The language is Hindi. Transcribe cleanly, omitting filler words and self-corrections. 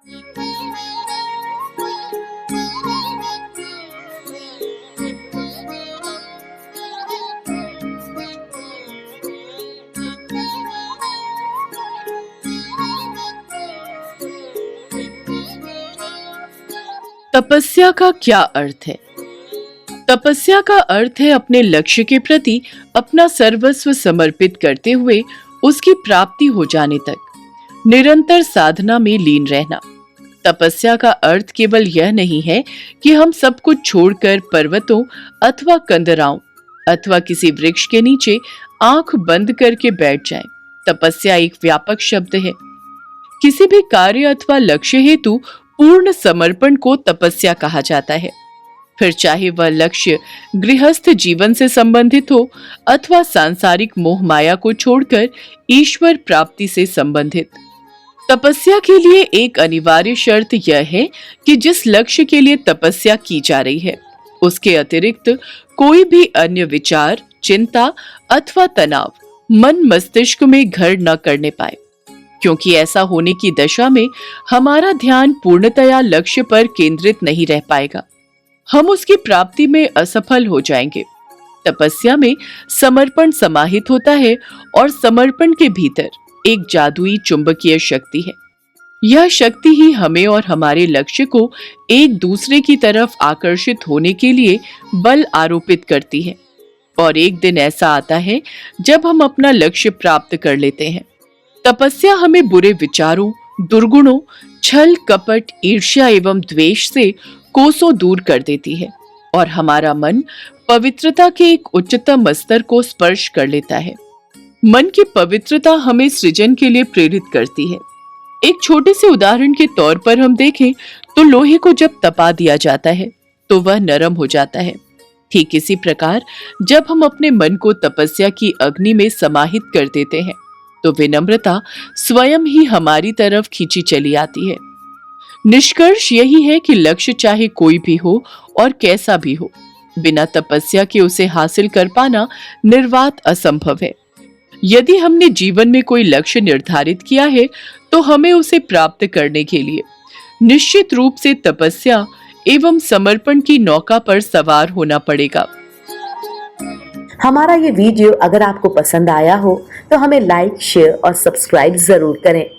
तपस्या का क्या अर्थ है? तपस्या का अर्थ है अपने लक्ष्य के प्रति अपना सर्वस्व समर्पित करते हुए उसकी प्राप्ति हो जाने तक निरंतर साधना में लीन रहना। तपस्या का अर्थ केवल यह नहीं है कि हम सब कुछ छोड़कर पर्वतों अथवा कंदराओं अथवा किसी वृक्ष के नीचे आंख बंद करके बैठ जाएं। तपस्या एक व्यापक शब्द है। किसी भी कार्य अथवा लक्ष्य हेतु पूर्ण समर्पण को तपस्या कहा जाता है। फिर चाहे वह लक्ष्य गृहस्थ जीवन से संबंधित हो अथवा सांसारिक मोह माया को छोड़कर ईश्वर प्राप्ति से संबंधित। तपस्या के लिए एक अनिवार्य शर्त यह है कि जिस लक्ष्य के लिए तपस्या की जा रही है उसके अतिरिक्त कोई भी अन्य विचार, चिंता अथवा तनाव मन मस्तिष्क में घर न करने पाए, क्योंकि ऐसा होने की दशा में हमारा ध्यान पूर्णतया लक्ष्य पर केंद्रित नहीं रह पाएगा। हम उसकी प्राप्ति में असफल हो जाएंगे। तपस्या में समर्पण समाहित होता है और समर्पण के भीतर एक जादुई चुंबकीय शक्ति है। यह शक्ति ही हमें और हमारे लक्ष्य को एक दूसरे की तरफ आकर्षित होने के लिए बल आरोपित करती है। और एक दिन ऐसा आता है जब हम अपना लक्ष्य प्राप्त कर लेते हैं। तपस्या हमें बुरे विचारों, दुर्गुणों, छल कपट, ईर्ष्या एवं द्वेष से कोसों दूर कर देती है और हमारा मन पवित्रता के एक उच्चतम स्तर को स्पर्श कर लेता है। मन की पवित्रता हमें सृजन के लिए प्रेरित करती है। एक छोटे से उदाहरण के तौर पर हम देखें तो लोहे को जब तपा दिया जाता है तो वह नरम हो जाता है। ठीक इसी प्रकार जब हम अपने मन को तपस्या की अग्नि में समाहित कर देते हैं तो विनम्रता स्वयं ही हमारी तरफ खींची चली आती है। निष्कर्ष यही है कि लक्ष्य चाहे कोई भी हो और कैसा भी हो, बिना तपस्या के उसे हासिल कर पाना निर्वात असंभव है। यदि हमने जीवन में कोई लक्ष्य निर्धारित किया है तो हमें उसे प्राप्त करने के लिए निश्चित रूप से तपस्या एवं समर्पण की नौका पर सवार होना पड़ेगा। हमारा ये वीडियो अगर आपको पसंद आया हो तो हमें लाइक, शेयर और सब्सक्राइब जरूर करें।